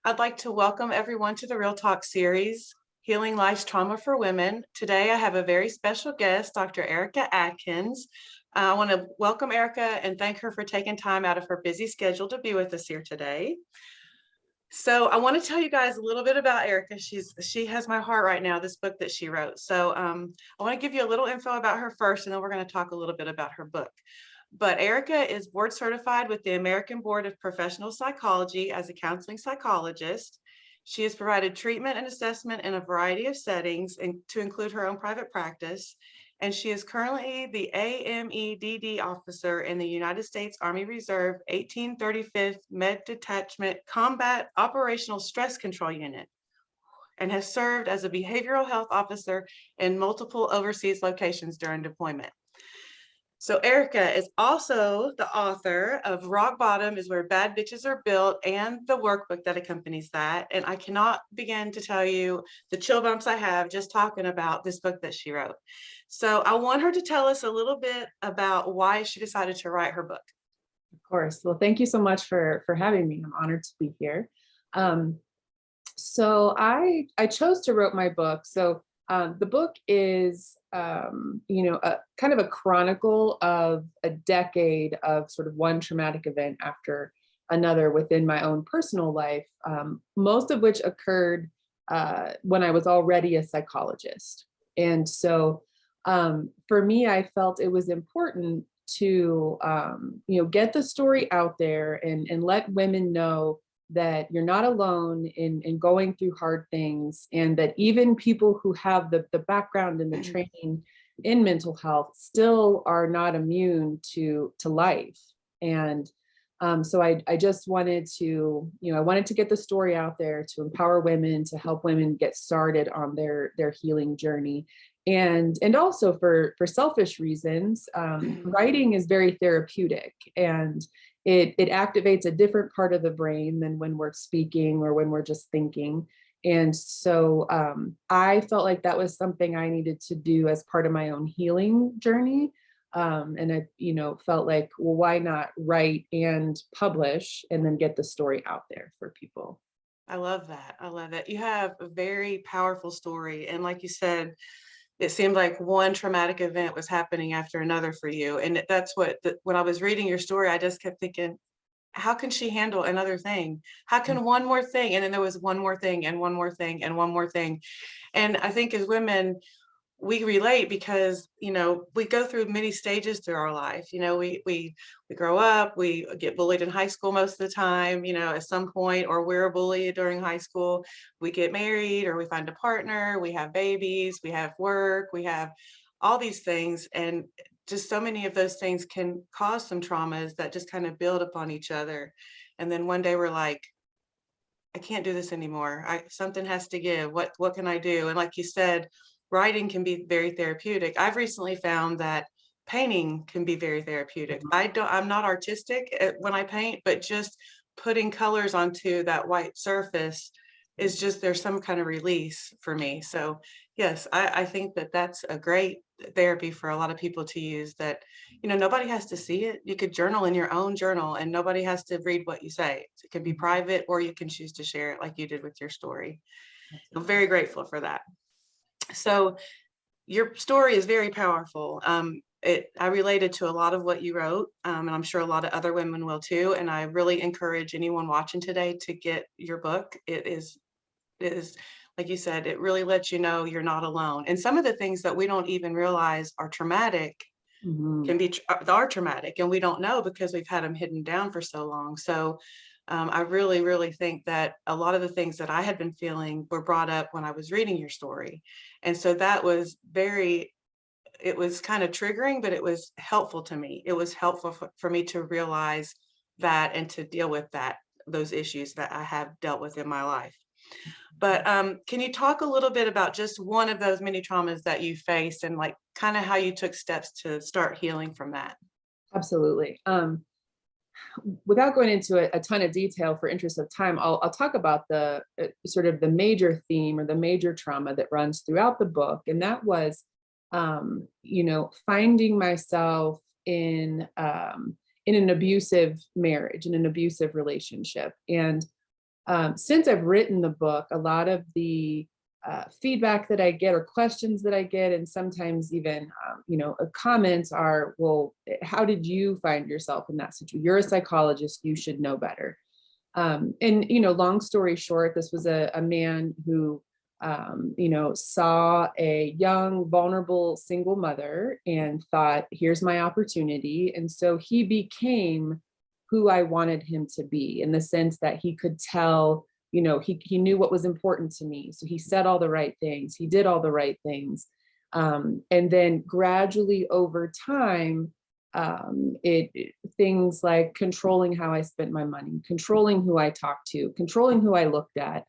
I'd like to welcome everyone to the Real Talk series, Healing Life's Trauma for Women. Today, I have a very special guest, Dr. Erica Adkins. I want to welcome Erica and thank her for taking time out of her busy schedule to be with us here today. So I want to tell you guys a little bit about Erica. She has my heart right now, this book that she wrote. So I want to give you a little info about her first, and then we're going to talk a little bit about her book. But Erica is board certified with the American Board of Professional Psychology as a counseling psychologist. She has provided treatment and assessment in a variety of settings, to include her own private practice. And she is currently the AMEDD officer in the United States Army Reserve 1835th Med Detachment Combat Operational Stress Control Unit, and has served as a behavioral health officer in multiple overseas locations during deployment. So Erica is also the author of Rock Bottom is Where Bad Bitches Are Built and the workbook that accompanies that. And I cannot begin to tell you the chill bumps I have just talking about this book that she wrote. So I want her to tell us a little bit about why she decided to write her book. Of course. Well, thank you so much for having me. I'm honored to be here. So I chose to write my book. So the book is a kind of a chronicle of a decade of sort of one traumatic event after another within my own personal life, most of which occurred when I was already a psychologist. And so for me, I felt it was important to get the story out there and let women know that you're not alone in going through hard things, and that even people who have the background and the training in mental health still are not immune to life. And so I just wanted to, I wanted to get the story out there to empower women, to help women get started on their healing journey. And also for selfish reasons, writing is very therapeutic, and it activates a different part of the brain than when we're speaking or when we're just thinking. And so I felt like that was something I needed to do as part of my own healing journey. And I, felt like, well, why not write and publish and then get the story out there for people? I love that. I love it. You have a very powerful story. And like you said, it seemed like one traumatic event was happening after another for you. And that's when I was reading your story, I just kept thinking, how can she handle another thing? How can one more thing? And then there was one more thing and one more thing and one more thing. And I think as women, we relate because, we go through many stages through our life. We grow up, we get bullied in high school most of the time, at some point, or we're a bully during high school. We get married or we find a partner, we have babies, we have work, we have all these things. And just so many of those things can cause some traumas that just kind of build upon each other. And then one day we're like, I can't do this anymore. Something has to give. What can I do? And like you said, writing can be very therapeutic. I've recently found that painting can be very therapeutic. I'm not artistic when I paint, but just putting colors onto that white surface is just, there's some kind of release for me. So yes, I think that that's a great therapy for a lot of people to use, that, nobody has to see it. You could journal in your own journal and nobody has to read what you say. It can be private, or you can choose to share it like you did with your story. I'm very grateful for that. So your story is very powerful. I related to a lot of what you wrote, and I'm sure a lot of other women will too. And I really encourage anyone watching today to get your book. It is, like you said, it really lets you know you're not alone. And some of the things that we don't even realize are traumatic are traumatic, and we don't know because we've had them hidden down for so long. So I really, really think that a lot of the things that I had been feeling were brought up when I was reading your story. And so that was it was kind of triggering, but it was helpful to me. It was helpful for me to realize that and to deal with those issues that I have dealt with in my life. But can you talk a little bit about just one of those many traumas that you faced, and like kind of how you took steps to start healing from that? Absolutely. Without going into a ton of detail for interest of time, I'll talk about the sort of the major theme or the major trauma that runs throughout the book. And that was, finding myself in an abusive marriage, in an abusive relationship. And Since I've written the book, a lot of the feedback that I get or questions that I get, and sometimes even, comments are, well, how did you find yourself in that situation? You're a psychologist, you should know better. And, long story short, this was a man who, saw a young, vulnerable single mother and thought, here's my opportunity. And so he became who I wanted him to be, in the sense that he could tell, he knew what was important to me. So he said all the right things, he did all the right things. And then gradually over time, things like controlling how I spent my money, controlling who I talked to, controlling who I looked at,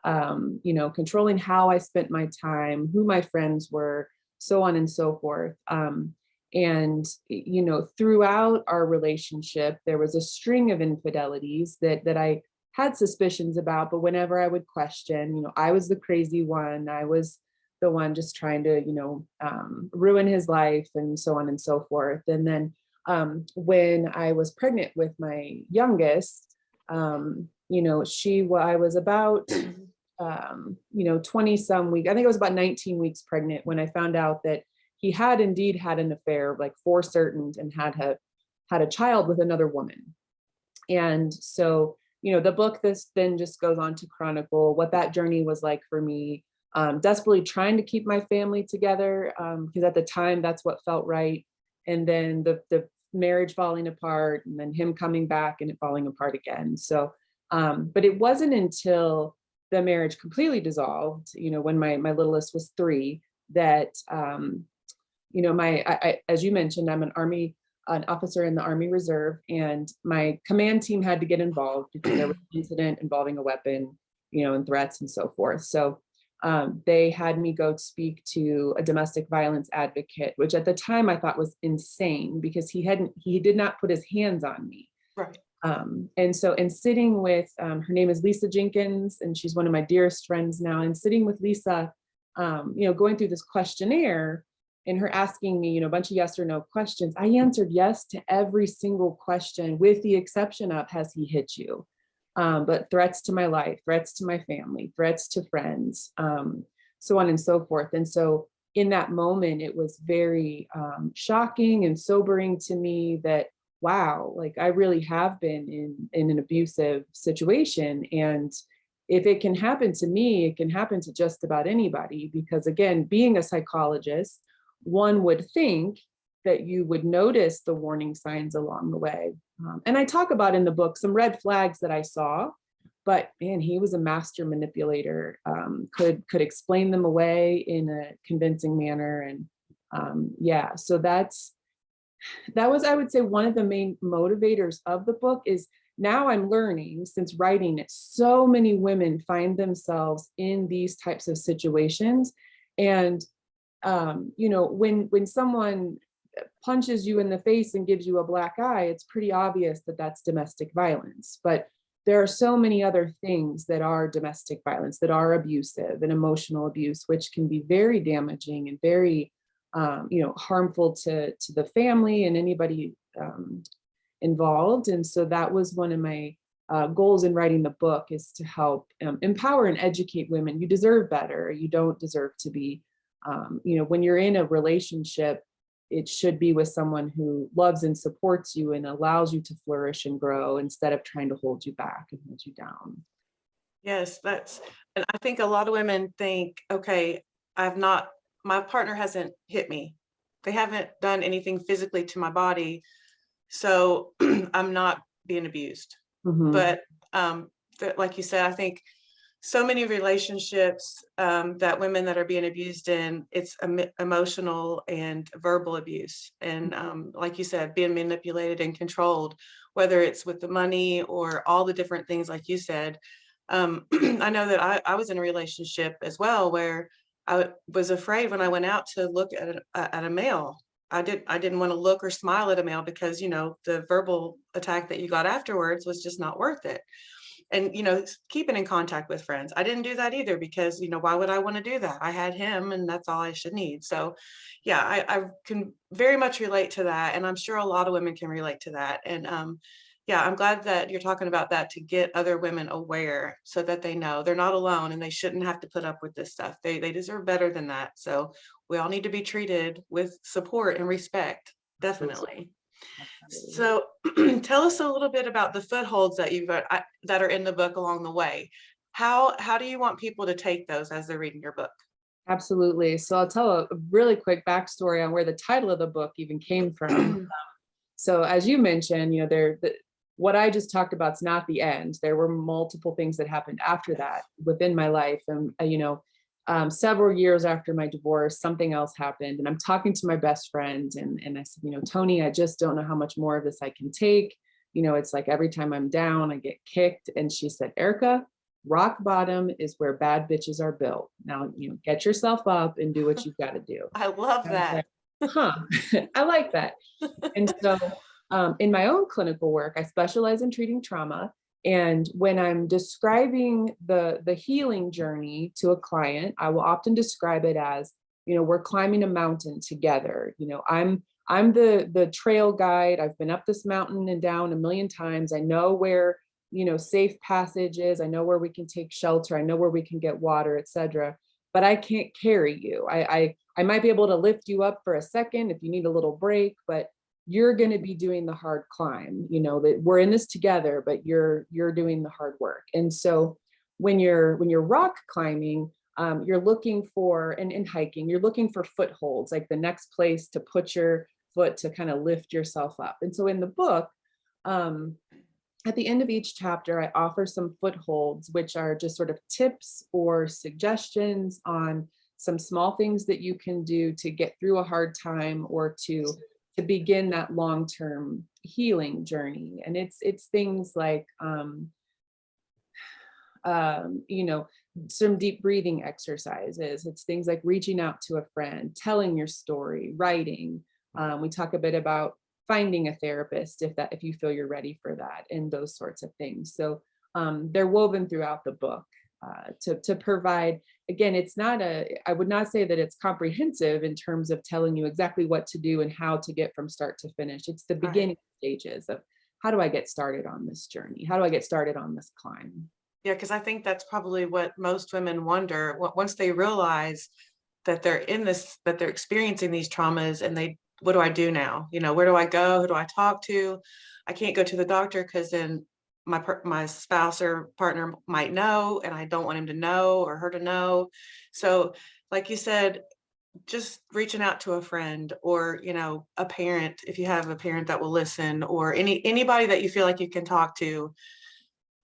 controlling how I spent my time, who my friends were, so on and so forth. And throughout our relationship, there was a string of infidelities that I had suspicions about, but whenever I would question, I was the crazy one, I was the one just trying to, ruin his life, and so on and so forth. And then when I was pregnant with my youngest, I was about 20 some weeks, I think it was about 19 weeks pregnant, when I found out that he had indeed had an affair, like for certain, and had a child with another woman. And so, the book, this then just goes on to chronicle what that journey was like for me, desperately trying to keep my family together, because at the time that's what felt right. And then the marriage falling apart, and then him coming back and it falling apart again. So, but it wasn't until the marriage completely dissolved, when my littlest was 3, that, as you mentioned, I'm an officer in the Army Reserve, and my command team had to get involved because there was an incident involving a weapon, and threats and so forth. So they had me go speak to a domestic violence advocate, which at the time I thought was insane, because he did not put his hands on me. Right. And so, in sitting with, her name is Lisa Jenkins, and she's one of my dearest friends now, and sitting with Lisa, going through this questionnaire, and her asking me, a bunch of yes or no questions, I answered yes to every single question, with the exception of, has he hit you? But threats to my life, threats to my family, threats to friends, so on and so forth. And so in that moment, it was very shocking and sobering to me that, wow, like I really have been in an abusive situation. And if it can happen to me, it can happen to just about anybody, because again, being a psychologist, one would think that you would notice the warning signs along the way. And I talk about in the book some red flags that I saw, but man, he was a master manipulator, could explain them away in a convincing manner. And so that was, I would say, one of the main motivators of the book. Is now I'm learning, since writing it, so many women find themselves in these types of situations. And when someone punches you in the face and gives you a black eye, it's pretty obvious that that's domestic violence. But there are so many other things that are domestic violence, that are abusive and emotional abuse, which can be very damaging and very, harmful to the family and anybody involved. And so that was one of my goals in writing the book, is to help empower and educate women. You deserve better. You don't deserve to be, when you're in a relationship, it should be with someone who loves and supports you and allows you to flourish and grow, instead of trying to hold you back and hold you down. Yes, and I think a lot of women think, okay, my partner hasn't hit me. They haven't done anything physically to my body. So I'm not being abused. Mhm. But like you said, I think so many relationships that women that are being abused in, it's emotional and verbal abuse. And like you said, being manipulated and controlled, whether it's with the money or all the different things, like you said. I know that I was in a relationship as well, where I was afraid when I went out to look at a male. I didn't want to look or smile at a male, because, the verbal attack that you got afterwards was just not worth it. And, keeping in contact with friends. I didn't do that either, because, why would I want to do that? I had him, and that's all I should need. So yeah, I can very much relate to that. And I'm sure a lot of women can relate to that. And Yeah, I'm glad that you're talking about that to get other women aware so that they know they're not alone and they shouldn't have to put up with this stuff. They deserve better than that. So we all need to be treated with support and respect. Absolutely. Definitely. Absolutely. So tell us a little bit about the footholds that that are in the book along the way. How do you want people to take those as they're reading your book? Absolutely. So I'll tell a really quick backstory on where the title of the book even came from. So as you mentioned, what I just talked about is not the end. There were multiple things that happened after that Yes. within my life. And, several years after my divorce, something else happened. And I'm talking to my best friend and I said, Tony, I just don't know how much more of this I can take. It's like every time I'm down, I get kicked. And she said, Erica, rock bottom is where bad bitches are built. Now, get yourself up and do what you've got to do. I love And I was that. like, huh, I like that. And so in my own clinical work, I specialize in treating trauma. And when I'm describing the healing journey to a client, I will often describe it as, we're climbing a mountain together. I'm the trail guide. I've been up this mountain and down a million times. I know where, safe passage is. I know where we can take shelter. I know where we can get water, etc. But I can't carry you. I might be able to lift you up for a second if you need a little break, but you're going to be doing the hard climb. That we're in this together, but you're doing the hard work. And so when you're rock climbing, you're looking for, and in hiking, you're looking for footholds, like the next place to put your foot to kind of lift yourself up. And so in the book, um, at the end of each chapter, I offer some footholds, which are just sort of tips or suggestions on some small things that you can do to get through a hard time or to begin that long-term healing journey. And it's things like some deep breathing exercises. It's things like reaching out to a friend, telling your story, writing. We talk a bit about finding a therapist if you feel you're ready for that, and those sorts of things. So they're woven throughout the book to provide. Again, I would not say that it's comprehensive in terms of telling you exactly what to do and how to get from start to finish. It's the Right. beginning stages of how do I get started on this journey? How do I get started on this climb? Yeah, because I think that's probably what most women wonder once they realize that that they're experiencing these traumas and what do I do now? Where do I go? Who do I talk to? I can't go to the doctor because then my spouse or partner might know, and I don't want him to know or her to know. So, like you said, just reaching out to a friend or, a parent, if you have a parent that will listen, or anybody that you feel like you can talk to,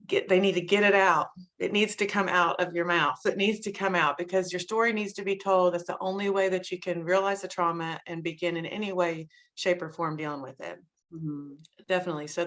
they need to get it out. It needs to come out of your mouth. It needs to come out because your story needs to be told. That's the only way that you can realize the trauma and begin in any way, shape, or form dealing with it. Mhm. Definitely. So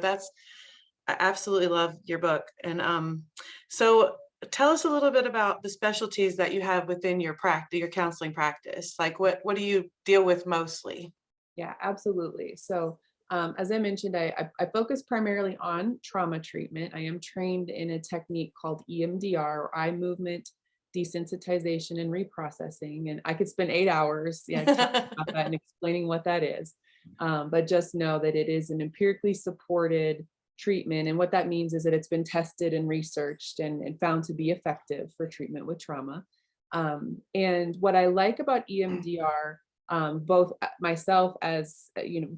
I absolutely love your book. And so tell us a little bit about the specialties that you have within your counseling practice. Like what do you deal with mostly? Yeah, absolutely. So, as I mentioned, I focus primarily on trauma treatment. I am trained in a technique called EMDR, or eye movement desensitization and reprocessing. And I could spend 8 hours, yeah, talking about that and explaining what that is. But just know that it is an empirically supported treatment. And what that means is that it's been tested and researched and found to be effective for treatment with trauma. And what I like about EMDR, both myself as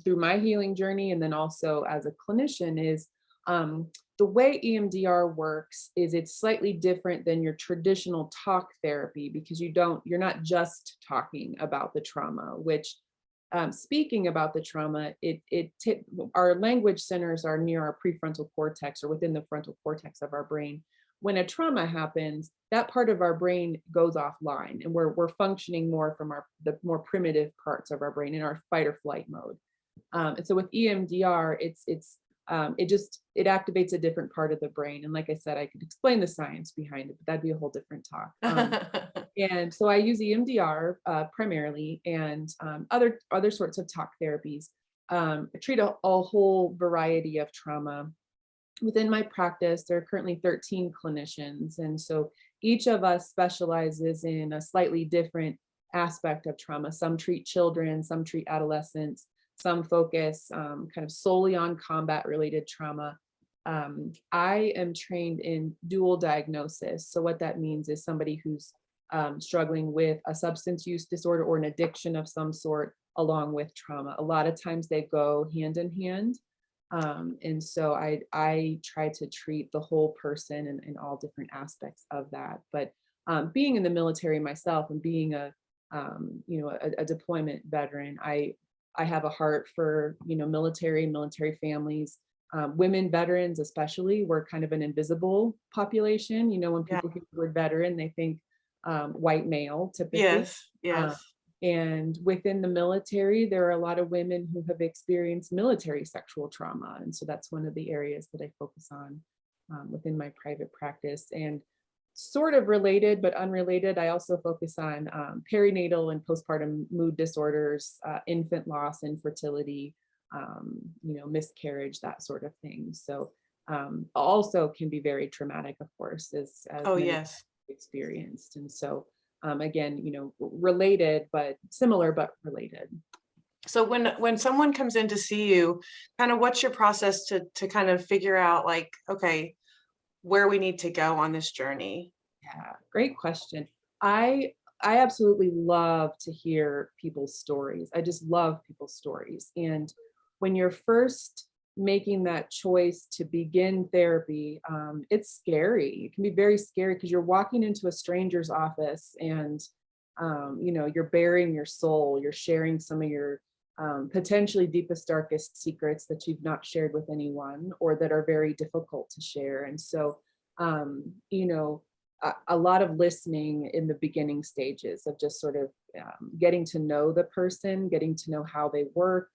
through my healing journey and then also as a clinician, is the way EMDR works is it's slightly different than your traditional talk therapy because you're not just talking about the trauma, which speaking about the trauma, our language centers are near our prefrontal cortex or within the frontal cortex of our brain. When a trauma happens, that part of our brain goes offline, and we're functioning more from the more primitive parts of our brain in our fight or flight mode. And so with EMDR, it activates a different part of the brain. And like I said, I could explain the science behind it, but that'd be a whole different talk. And so I use EMDR primarily, and other sorts of talk therapies. I treat a whole variety of trauma. Within my practice, there are currently 13 clinicians, and so each of us specializes in a slightly different aspect of trauma. Some treat children, some treat adolescents, some focus kind of solely on combat-related trauma. I am trained in dual diagnosis. So what that means is somebody who's struggling with a substance use disorder or an addiction of some sort, along with trauma. A lot of times they go hand in hand. And so I try to treat the whole person in all different aspects of that. But being in the military myself and being a deployment veteran, I have a heart for military families. Women veterans especially, we're kind of an invisible population. When Yeah. people hear the word veteran, they think white male typically. Yes. Uh, Yes. and within the military, there are a lot of women who have experienced military sexual trauma. And so that's one of the areas that I focus on within my private practice. And sort of related, but unrelated, I also focus on perinatal and postpartum mood disorders, infant loss, infertility, miscarriage, that sort of thing. So also can be very traumatic, of course, as Oh, many yes. experienced. And so again, related, but similar, but related. So when someone comes in to see you, kind of what's your process to kind of figure out like, okay, where we need to go on this journey? Yeah, great question. I I absolutely love to hear people's stories. I just love people's stories. And when you're first making that choice to begin therapy, it's scary. It can be very scary because you're walking into a stranger's office and you're bearing your soul. You're sharing some of your potentially deepest, darkest secrets that you've not shared with anyone or that are very difficult to share. And so, um, you know, a lot of listening in the beginning stages of just sort of getting to know the person, getting to know how they work,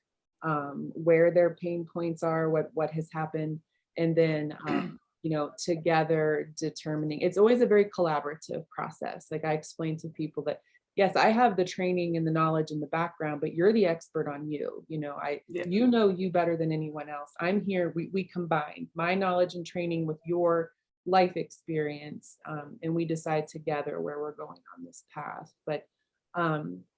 where their pain points are, what has happened, and then together determining. It's always a very collaborative process. Like I explain to people that yes, I have the training and the knowledge and the background, but you're the expert on you. Yeah. You know you better than anyone else. I'm here. We combine my knowledge and training with your life experience, and we decide together where we're going on this path. But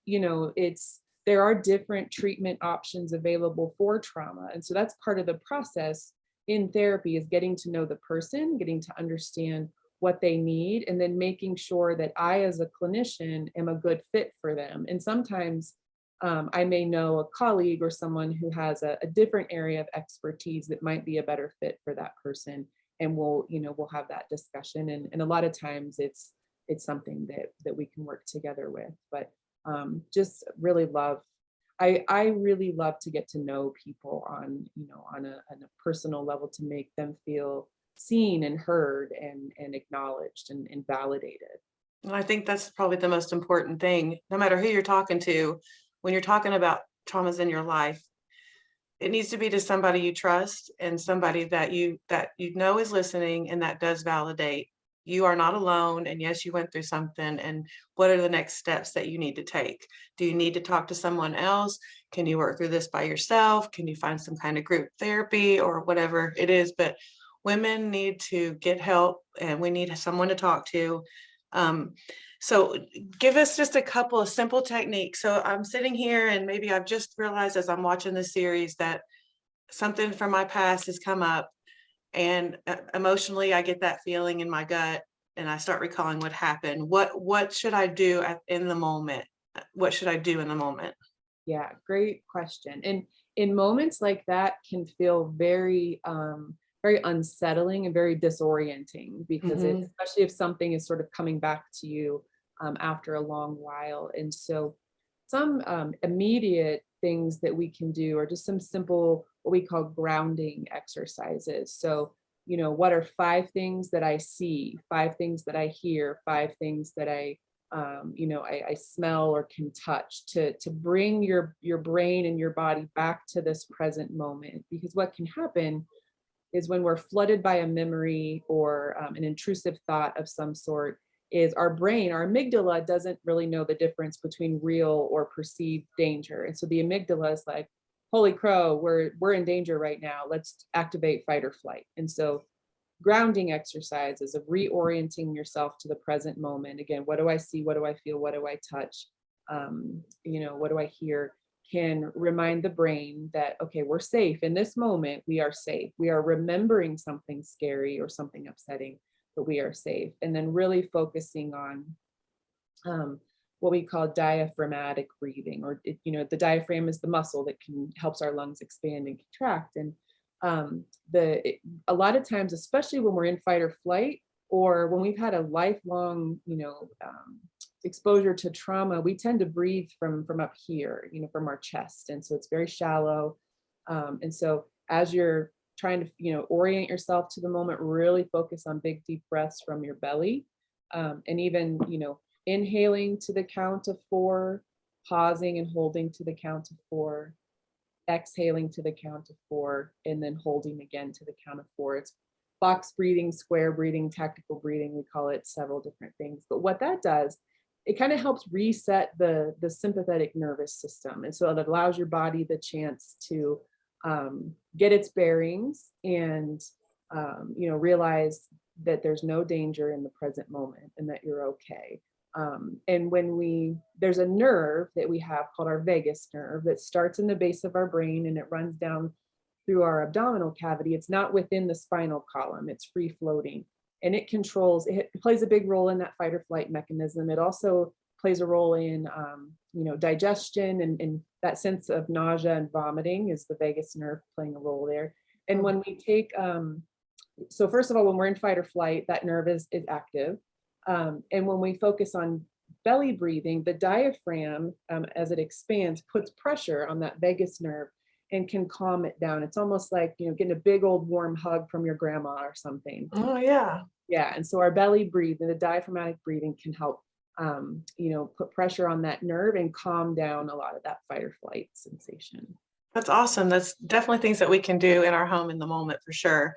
it's there are different treatment options available for trauma, and so that's part of the process in therapy is getting to know the person, getting to understand what they need, and then making sure that I, as a clinician, am a good fit for them. And sometimes I may know a colleague or someone who has a different area of expertise that might be a better fit for that person, and we'll have that discussion. And a lot of times it's something that we can work together with. But just really love. I really love to get to know people on a personal level to make them feel seen and heard and acknowledged and validated. And I think that's probably the most important thing, no matter who you're talking to, when you're talking about traumas in your life, it needs to be to somebody you trust and somebody that you know is listening and that does validate. You are not alone. And yes, you went through something. And what are the next steps that you need to take? Do you need to talk to someone else? Can you work through this by yourself? Can you find some kind of group therapy or whatever it is? But women need to get help and we need someone to talk to. Um, so give us just a couple of simple techniques. So I'm sitting here and maybe I've just realized as I'm watching this series that something from my past has come up and emotionally I get that feeling in my gut and I start recalling what happened. What should I do in the moment? What should I do in the moment? Yeah, great question. And in moments like that can feel very unsettling and very disorienting because Hmm. especially if something is sort of coming back to you after a long while. And so some immediate things that we can do are just some simple, what we call grounding exercises. So, what are 5 things that I see, 5 things that I hear, 5 things that I smell or can touch to bring your brain and your body back to this present moment. Because what can happen is when we're flooded by a memory or an intrusive thought of some sort, is our brain, our amygdala doesn't really know the difference between real or perceived danger. And so the amygdala is like, holy crow, we're in danger right now. Let's activate fight or flight. And so grounding exercises of reorienting yourself to the present moment. Again, what do I see? What do I feel? What do I touch? What do I hear? can remind the brain that, okay, we're safe in this moment. We are safe. We are remembering something scary or something upsetting, but we are safe. And then really focusing on what we call diaphragmatic breathing, or the diaphragm is the muscle that helps our lungs expand and contract. And a lot of times, especially when we're in fight or flight, or when we've had a lifelong, exposure to trauma, we tend to breathe from up here, from our chest, and so it's very shallow. And so as you're trying to, orient yourself to the moment, really focus on big deep breaths from your belly, and even, inhaling to the count of 4, pausing and holding to the count of 4, exhaling to the count of 4, and then holding again to the count of 4. It's box breathing, square breathing, tactical breathing. We call it several different things. But what that does, it kind of helps reset the sympathetic nervous system. And so it allows your body the chance to get its bearings and, realize that there's no danger in the present moment and that you're okay. And there's a nerve that we have called our vagus nerve that starts in the base of our brain and it runs down through our abdominal cavity. It's not within the spinal column, it's free floating. And it plays a big role in that fight or flight mechanism. It also plays a role in, digestion and that sense of nausea and vomiting is the vagus nerve playing a role there. And when we take, so first of all, when we're in fight or flight, that nerve is active. And when we focus on belly breathing, the diaphragm, as it expands, puts pressure on that vagus nerve and can calm it down. It's almost like, getting a big old warm hug from your grandma or something. Oh, yeah. Yeah. And so our belly breathing, the diaphragmatic breathing can help, put pressure on that nerve and calm down a lot of that fight or flight sensation. That's awesome. That's definitely things that we can do in our home in the moment for sure.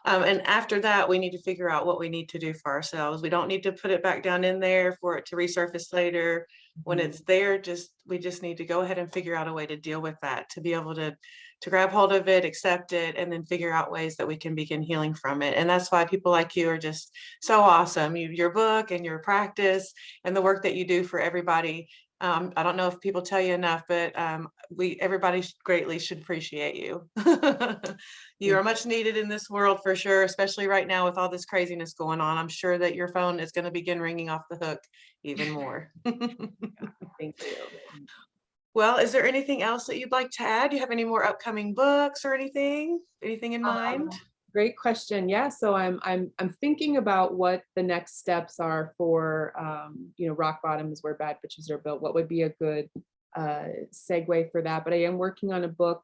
And after that, we need to figure out what we need to do for ourselves. We don't need to put it back down in there for it to resurface later. When it's there, we just need to go ahead and figure out a way to deal with that, to be able to grab hold of it, accept it, and then figure out ways that we can begin healing from it. And that's why people like you are just so awesome. Your book and your practice and the work that you do for everybody. I don't know if people tell you enough, but everybody greatly should appreciate you. You are much needed in this world for sure, especially right now with all this craziness going on. I'm sure that your phone is going to begin ringing off the hook even more. Thank you. Well, is there anything else that you'd like to add? Do you have any more upcoming books or anything? Anything in mind? Great question. Yeah, so I'm thinking about what the next steps are for rock bottom is where bad bitches are built. What would be a good segue for that? But I am working on a book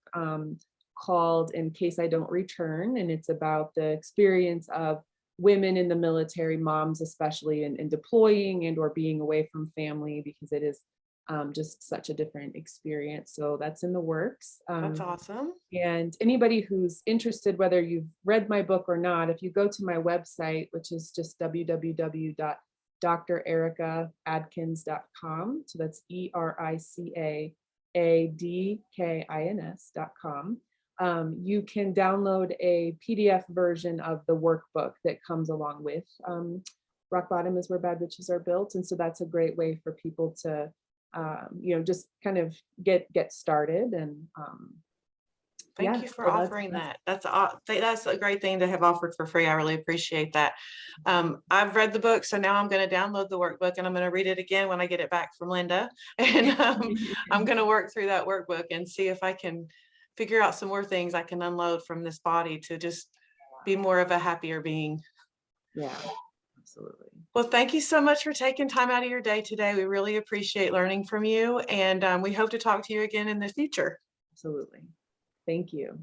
called In Case I Don't Return, and it's about the experience of women in the military, moms especially, in deploying and or being away from family, because it is just such a different experience. So that's in the works. That's awesome. And anybody who's interested, whether you've read my book or not, if you go to my website, which is just www.drericaadkins.com, so that's ERICAADKINS.com, you can download a PDF version of the workbook that comes along with Rock Bottom is Where Bad Bitches Are Built. And so that's a great way for people to just kind of get started. And thank you for offering that. That's a great thing to have offered for free. I really appreciate that. I've read the book, so now I'm going to download the workbook and I'm going to read it again when I get it back from Linda. And I'm going to work through that workbook and see if I can figure out some more things I can unload from this body to just be more of a happier being. Yeah. Absolutely. Well, thank you so much for taking time out of your day today. We really appreciate learning from you, and we hope to talk to you again in the future. Absolutely. Thank you.